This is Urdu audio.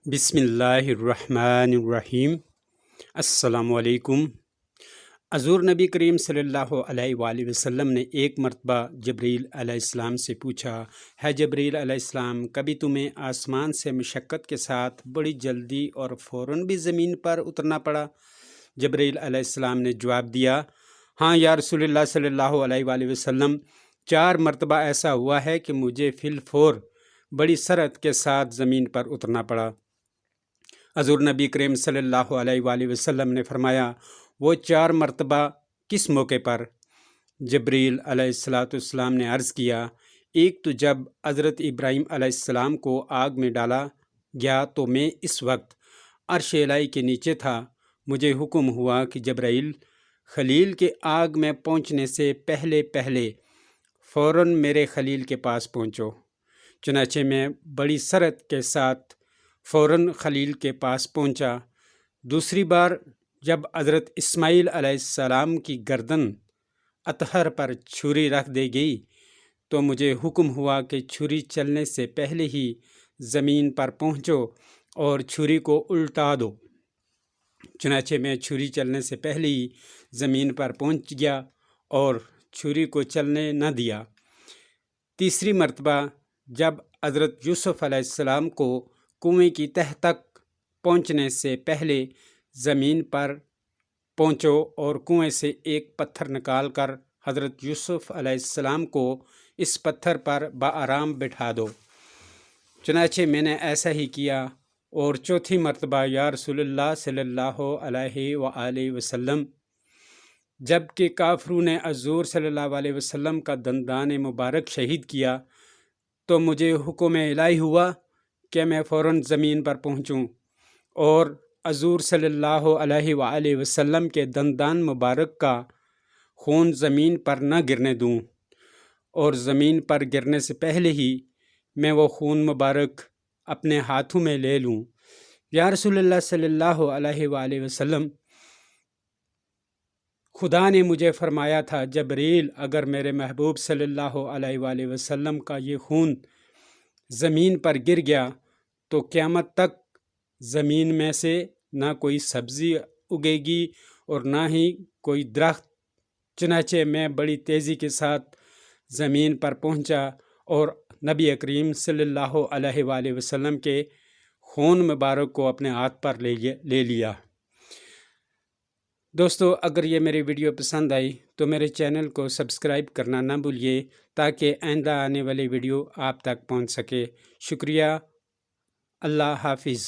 بسم اللہ الرحمن الرحیم۔ السلام علیکم۔ حضور نبی کریم صلی اللہ علیہ وآلہ وسلم نے ایک مرتبہ جبریل علیہ السلام سے پوچھا، ہے جبریل علیہ السلام، کبھی تمہیں آسمان سے مشقت کے ساتھ بڑی جلدی اور فوراً بھی زمین پر اترنا پڑا؟ جبریل علیہ السلام نے جواب دیا، ہاں یا رسول اللہ صلی اللہ علیہ وآلہ وسلم، 4 مرتبہ ایسا ہوا ہے کہ مجھے فی الفور بڑی سرعت کے ساتھ زمین پر اترنا پڑا۔ حضور نبی کریم صلی اللہ علیہ وآلہ وسلم نے فرمایا، وہ 4 مرتبہ کس موقع پر؟ جبریل علیہ السلام نے عرض کیا، ایک تو جب حضرت ابراہیم علیہ السلام کو آگ میں ڈالا گیا تو میں اس وقت عرش الہی کے نیچے تھا، مجھے حکم ہوا کہ جبرائیل خلیل کے آگ میں پہنچنے سے پہلے فوراً میرے خلیل کے پاس پہنچو۔ چنانچہ میں بڑی سرعت کے ساتھ فوراً خلیل کے پاس پہنچا۔ دوسری بار جب حضرت اسماعیل علیہ السلام کی گردن اطہر پر چھری رکھ دی گئی تو مجھے حکم ہوا کہ چھری چلنے سے پہلے ہی زمین پر پہنچو اور چھری کو الٹا دو۔ چنانچہ میں چھری چلنے سے پہلے ہی زمین پر پہنچ گیا اور چھری کو چلنے نہ دیا۔ تیسری مرتبہ جب حضرت یوسف علیہ السلام کو کنویں کی تہہ تک پہنچنے سے پہلے زمین پر پہنچو اور کنویں سے ایک پتھر نکال کر حضرت یوسف علیہ السلام کو اس پتھر پر بآرام بٹھا دو۔ چنانچہ میں نے ایسا ہی کیا، اور چوتھی مرتبہ یا رسول اللہ صلی اللہ علیہ وآلہ وسلم، جب کہ کافروں نے حضور صلی اللہ علیہ وسلم کا دندان مبارک شہید کیا تو مجھے حکم الہی ہوا کہ میں فوراً زمین پر پہنچوں اور حضور صلی اللہ علیہ وآلہ وسلم کے دندان مبارک کا خون زمین پر نہ گرنے دوں، اور زمین پر گرنے سے پہلے ہی میں وہ خون مبارک اپنے ہاتھوں میں لے لوں۔ یا رسول اللہ صلی اللہ علیہ وآلہ وسلم، خدا نے مجھے فرمایا تھا، جبریل، اگر میرے محبوب صلی اللہ علیہ وآلہ وسلم کا یہ خون زمین پر گر گیا تو قیامت تک زمین میں سے نہ کوئی سبزی اگے گی اور نہ ہی کوئی درخت۔ چنانچہ میں بڑی تیزی کے ساتھ زمین پر پہنچا اور نبی کریم صلی اللہ علیہ وآلہ وسلم کے خون مبارک کو اپنے ہاتھ پر لے لیا۔ دوستو، اگر یہ میری ویڈیو پسند آئی تو میرے چینل کو سبسکرائب کرنا نہ بھولیے تاکہ آئندہ آنے والی ویڈیو آپ تک پہنچ سکے۔ شکریہ۔ اللہ حافظ۔